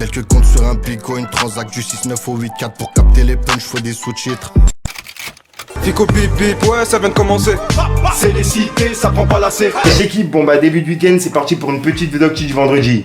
Quelques comptes sur un bigot, une transac du 6-9 au 8-4 pour capter les punch, faut des sous-titres. Fico bip bip, ouais ça vient de commencer. C'est les cités, ça prend pas la C. L'équipe, bon bah début de week-end, c'est parti pour une petite vidéo du vendredi.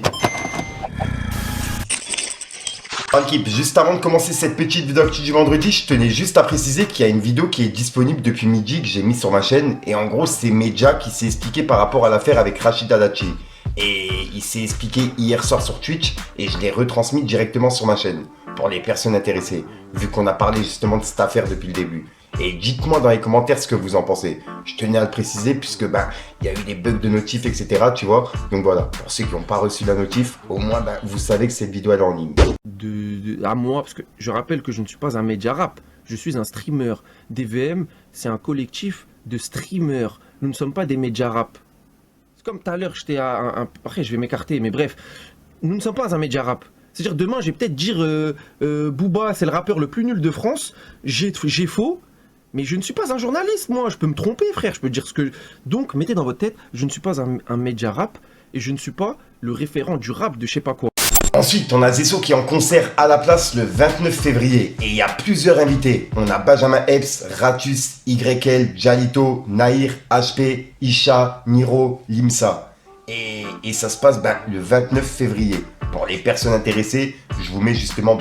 L'équipe, juste avant de commencer cette petite vidéo du vendredi, je tenais juste à préciser qu'il y a une vidéo qui est disponible depuis midi que j'ai mis sur ma chaîne. Et en gros, c'est Medja qui s'est expliqué par rapport à l'affaire avec Rachid Adachi. Et il s'est expliqué hier soir sur Twitch et je l'ai retransmis directement sur ma chaîne pour les personnes intéressées, vu qu'on a parlé justement de cette affaire depuis le début. Et dites-moi dans les commentaires ce que vous en pensez. Je tenais à le préciser puisque il y a eu des bugs de notif, etc. Tu vois. Donc voilà, pour ceux qui n'ont pas reçu la notif, au moins vous savez que cette vidéo elle est en ligne. À moi, parce que je rappelle que je ne suis pas un média rap, je suis un streamer. DVM, c'est un collectif de streamers. Nous ne sommes pas des médias rap. C'est comme tout à l'heure, j'étais à après, je vais m'écarter, mais bref, nous ne sommes pas un média rap. C'est-à-dire demain, je vais peut-être dire Booba, c'est le rappeur le plus nul de France. J'ai faux. Mais je ne suis pas un journaliste, moi, je peux me tromper, frère, je peux dire ce que... Donc, mettez dans votre tête, je ne suis pas un média rap, et je ne suis pas le référent du rap de je sais pas quoi. Ensuite, on a Zesso qui est en concert à la place le 29 février, et il y a plusieurs invités. On a Benjamin Epps, Ratus, YL, Jalito, Nahir, HP, Isha, Niro, Limsa. Et ça se passe le 29 février. Pour les personnes intéressées, je vous mets justement...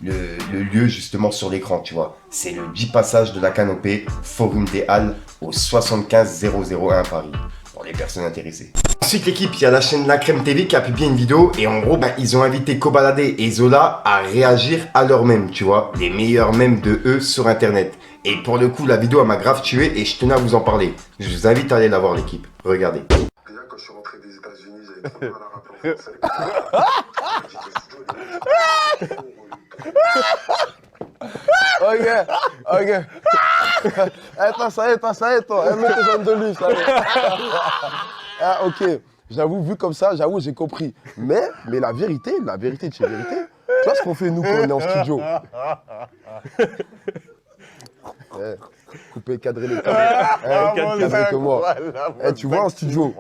le lieu justement sur l'écran, tu vois. C'est le 10 passage de la Canopée, Forum des Halles, au 75 001 Paris, pour les personnes intéressées. Ensuite l'équipe, il y a la chaîne La Crème TV qui a publié une vidéo et en gros ils ont invité Kobalade et Zola à réagir à leurs mèmes, tu vois, les meilleurs mèmes de eux sur internet. Et pour le coup la vidéo elle m'a grave tué et je tenais à vous en parler. Je vous invite à aller la voir l'équipe, regardez. Déjà quand je suis rentré des États-Unis, j'avais trop de mal à rapper en français. Ok. Ça y est, toi. Mets tes jambes de lui, ça y est. Ah, ok. J'avoue, vu comme ça, j'ai compris. Mais la vérité, tu vois ce qu'on fait nous quand on est en studio. Couper, cadrer les caméras. Cadrer que moi. Tu vois en studio.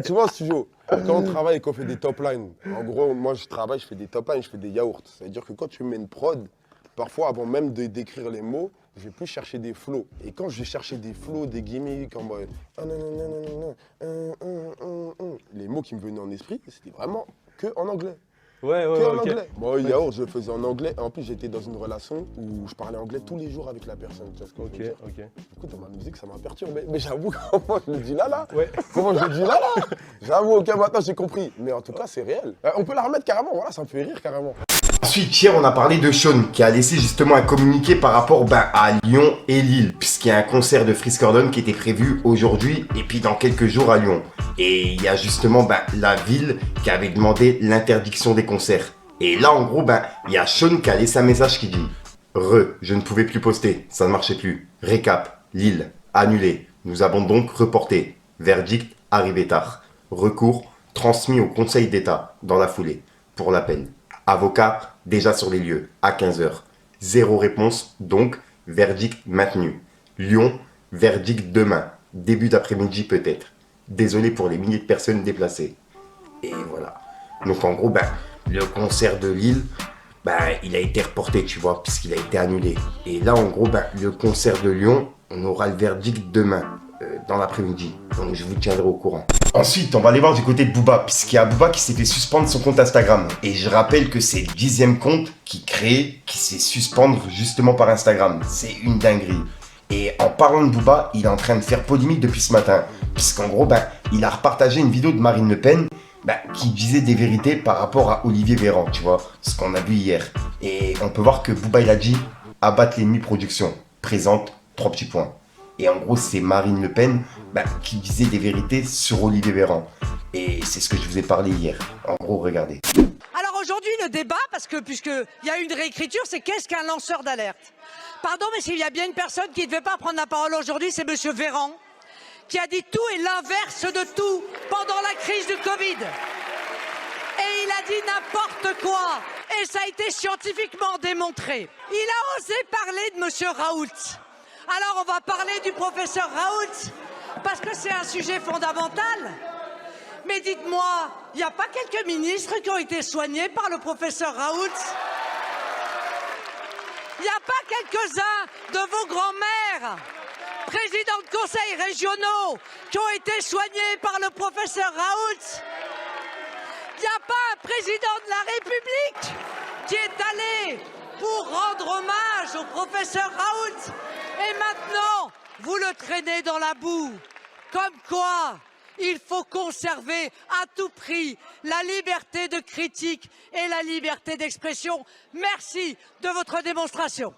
Tu vois en studio, quand on travaille et qu'on fait des top lines, en gros, moi je travaille, je fais des top lines, je fais des yaourts. C'est-à-dire que quand tu mets une prod, parfois avant même d'écrire les mots, je vais plus chercher des flows. Et quand je vais chercher des flows, des gimmicks, en mode les mots qui me venaient en esprit, c'était vraiment que en anglais. Ouais, Anglais. Moi, yaourt, je le faisais en anglais. En plus, j'étais dans une relation où je parlais anglais tous les jours avec la personne. Tu vois ce que je veux dire ? Du coup, dans ma musique, ça m'a perturbé. Mais j'avoue, comment je le dis là ? Comment je le dis là ? J'avoue, ok, maintenant j'ai compris. Mais en tout cas, c'est réel. On peut la remettre carrément, voilà, ça me fait rire carrément. Ensuite, hier, on a parlé de Sean qui a laissé justement un communiqué par rapport à Lyon et Lille, puisqu'il y a un concert de Frisk Gordon qui était prévu aujourd'hui et puis dans quelques jours à Lyon. Et il y a justement la ville qui avait demandé l'interdiction des concerts. Et là, en gros, il y a Sean qui a laissé un message qui dit « je ne pouvais plus poster, ça ne marchait plus. Récap, Lille, annulé. Nous avons donc reporté. Verdict, arrivé tard. Recours, transmis au Conseil d'État dans la foulée. Pour la peine. Avocat, déjà sur les lieux, à 15h. Zéro réponse, donc, verdict maintenu. Lyon, verdict demain. Début d'après-midi peut-être. Désolé pour les milliers de personnes déplacées. » Et voilà. Donc en gros, le concert de Lille, il a été reporté, tu vois, puisqu'il a été annulé. Et là, en gros, le concert de Lyon, on aura le verdict demain, dans l'après-midi. Donc je vous tiendrai au courant. Ensuite, on va aller voir du côté de Booba, puisqu'il y a Booba qui s'est fait suspendre son compte Instagram. Et je rappelle que c'est le 10e compte qui s'est suspendre justement par Instagram. C'est une dinguerie. Et en parlant de Booba, il est en train de faire polémique depuis ce matin. Puisqu'en gros, il a repartagé une vidéo de Marine Le Pen qui disait des vérités par rapport à Olivier Véran, tu vois, ce qu'on a vu hier. Et on peut voir que Booba, il a dit « Abattre l'ennemi production, présente 3 petits points ». Et en gros, c'est Marine Le Pen qui disait des vérités sur Olivier Véran. Et c'est ce que je vous ai parlé hier. En gros, regardez. Alors aujourd'hui, le débat, puisqu'il y a une réécriture, c'est qu'est-ce qu'un lanceur d'alerte ? Pardon, mais s'il y a bien une personne qui ne devait pas prendre la parole aujourd'hui, c'est monsieur Véran, qui a dit tout et l'inverse de tout pendant la crise du Covid. Et il a dit n'importe quoi. Et ça a été scientifiquement démontré. Il a osé parler de monsieur Raoult. Alors on va parler du professeur Raoult, parce que c'est un sujet fondamental. Mais dites-moi, il n'y a pas quelques ministres qui ont été soignés par le professeur Raoult? Il n'y a pas quelques-uns de vos grands-mères, présidents de conseils régionaux, qui ont été soignés par le professeur Raoult? Il n'y a pas un président de la République qui est allé pour rendre hommage au professeur Raoult? Et maintenant, vous le traînez dans la boue. Comme quoi, il faut conserver à tout prix la liberté de critique et la liberté d'expression. Merci de votre démonstration.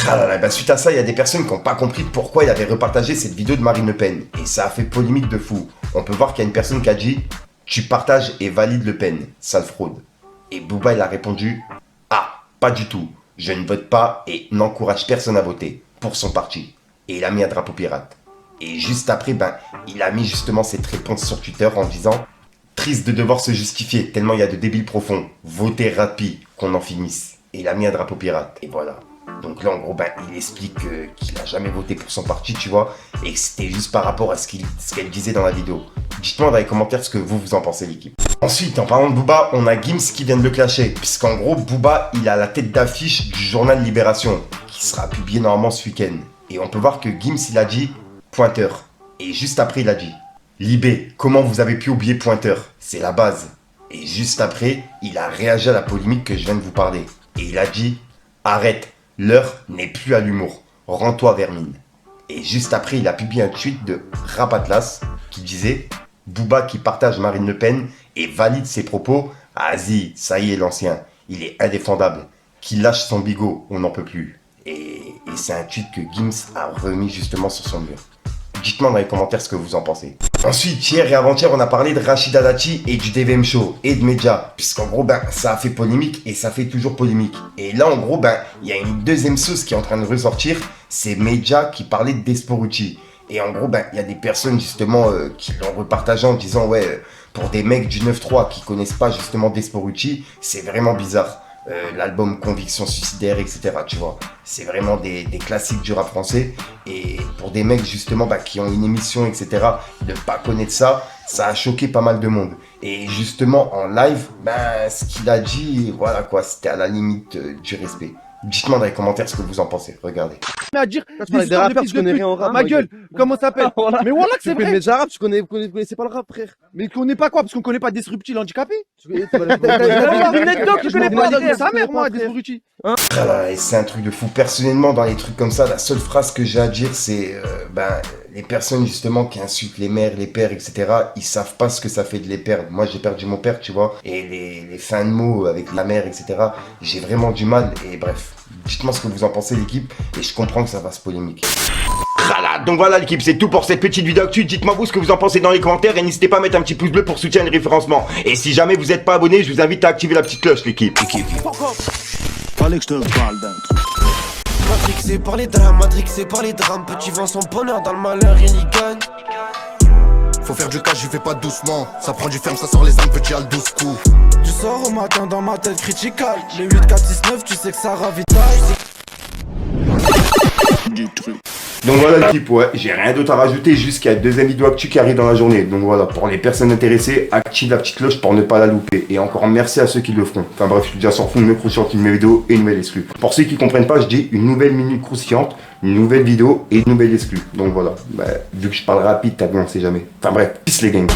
Ah là là, bah suite à ça, il y a des personnes qui n'ont pas compris pourquoi il avait repartagé cette vidéo de Marine Le Pen. Et ça a fait polémique de fou. On peut voir qu'il y a une personne qui a dit « Tu partages et valides Le Pen, sale fraude ». Et Booba, il a répondu « Ah, pas du tout. Je ne vote pas et n'encourage personne à voter pour son parti. » Et il a mis un drapeau pirate. Et juste après, il a mis justement cette réponse sur Twitter en disant « Triste de devoir se justifier, tellement il y a de débiles profonds. Votez rapide, qu'on en finisse. » Et il a mis un drapeau pirate. Et voilà. Donc là, en gros, il explique qu'il n'a jamais voté pour son parti, tu vois. Et que c'était juste par rapport à ce qu'elle disait dans la vidéo. Dites-moi dans les commentaires ce que vous en pensez, l'équipe. Ensuite, en parlant de Booba, on a Gims qui vient de le clasher. Puisqu'en gros, Booba, il a la tête d'affiche du journal Libération. Qui sera publié normalement ce week-end. Et on peut voir que Gims, il a dit Pointeur. Et juste après, il a dit Libé, comment vous avez pu oublier Pointeur? C'est la base. Et juste après, il a réagi à la polémique que je viens de vous parler. Et il a dit Arrête, l'heure n'est plus à l'humour. Rends-toi Vermine. Et juste après, il a publié un tweet de Rap Atlas qui disait Booba qui partage Marine Le Pen et valide ses propos. Vas-y, ça y est l'ancien. Il est indéfendable. Qu'il lâche son bigot, on n'en peut plus. Et c'est un tweet que Gims a remis justement sur son mur. Dites-moi dans les commentaires ce que vous en pensez. Ensuite, hier et avant-hier, on a parlé de Rachida Dati et du DVM Show et de Média. Puisqu'en gros, ça a fait polémique et ça fait toujours polémique. Et là, en gros, il y a une deuxième sauce qui est en train de ressortir. C'est Média qui parlait de Desporucci. Et en gros, il y a des personnes justement qui l'ont repartagé en disant ouais, pour des mecs du 9-3 qui connaissent pas justement Desporucci, c'est vraiment bizarre. L'album Conviction Suicidaire, etc. Tu vois, c'est vraiment des classiques du rap français. Et pour des mecs justement qui ont une émission, etc., de pas connaître ça, ça a choqué pas mal de monde. Et justement en live, ce qu'il a dit, voilà quoi, c'était à la limite du respect. Dites-moi dans les commentaires ce que vous en pensez. Regardez. Mais à dire, des rappeurs, tu connais rien en rap. Ma gueule, comment ça s'appelle? Mais voilà que c'est vrai. Mais rap, tu connaissais pas le rap, frère. Mais tu connais pas quoi? Parce qu'on connaît pas Disrupti, l'handicapé. Tu connais pas sa mère, moi, Disrupti. Et c'est un truc de fou. Personnellement, dans les trucs comme ça, la seule phrase que j'ai à dire, c'est les personnes justement qui insultent les mères, les pères, etc. Ils savent pas ce que ça fait de les perdre. Moi, j'ai perdu mon père, tu vois. Et les fins de mots avec la mère, etc. J'ai vraiment du mal. Et bref. Dites-moi ce que vous en pensez, l'équipe, et je comprends que ça fasse polémique. Donc voilà l'équipe, c'est tout pour cette petite vidéo actu. Dites-moi vous ce que vous en pensez dans les commentaires et n'hésitez pas à mettre un petit pouce bleu pour soutenir le référencement. Et si jamais vous n'êtes pas abonné, je vous invite à activer la petite cloche, l'équipe. Fallait que je te parle d'un truc. Matrixé par les drames, matrixé par les drames. Petit Vincent bonheur dans le malheur, rien n'y gagne. Faut faire du cash, j'y fais pas doucement. Ça prend du ferme, ça sort les armes, petit à le 12 coups. Du sors au matin dans ma tête critical. Les 8, 4, 6, 9, tu sais que ça ravitaille. Du truc. Donc voilà l'équipe, ouais, j'ai rien d'autre à rajouter, juste qu'il y a une deuxième vidéo actu qui arrive dans la journée. Donc voilà, pour les personnes intéressées, active la petite cloche pour ne pas la louper. Et encore merci à ceux qui le feront. Enfin bref, je suis déjà sur fond, une nouvelle croustillante, une nouvelle vidéo et une nouvelle exclue. Pour ceux qui comprennent pas, je dis une nouvelle minute croustillante, une nouvelle vidéo et une nouvelle exclue. Donc voilà, vu que je parle rapide, t'as vu, on sait jamais. Enfin bref, peace les gangs.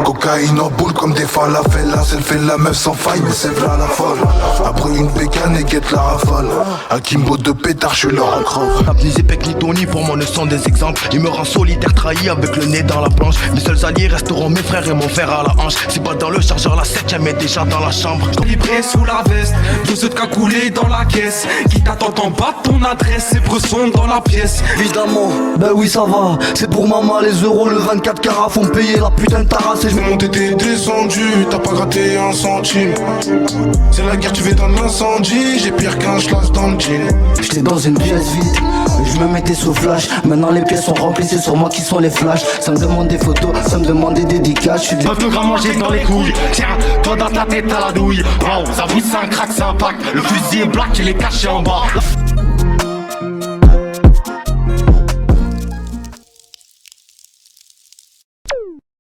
Cocaïne en boule comme des falafellas. Elle fait la meuf sans faille mais c'est v'là la folle. Après une bécane et guette la rafale. Akimbo de pétard, je suis leur encrave. Ni Zepek ni Tony pour moi ne sont des exemples. Il me rend solitaire, trahi avec le nez dans la planche. Mes seuls alliés resteront mes frères et mon fer à la hanche. Si pas dans le chargeur, la 7ème est déjà dans la chambre. Libré sous la veste, 12 de cagoulés dans la caisse. Qui t'attend en bas de ton adresse, ces bressons dans la pièce. Évidemment, ben oui ça va. C'est pour maman les euros, le 24 carats font payer la putain de tarasse et je Monté, t'es descendu, t'as pas gratté un centime. C'est la guerre, tu vas dans l'incendie. J'ai pire qu'un schlass dans le jean. J'étais dans une pièce vide, je me mettais sous flash. Maintenant les pièces sont remplies, c'est sur moi qui sont les flashs. Ça me demande des photos, ça me demande des dédicaces. Je suis des peu grand manger dans les couilles. Tiens, toi dans ta tête à la douille. Wow, ça vous c'est un crack, c'est un pack. Le fusil est black, il est caché en bas.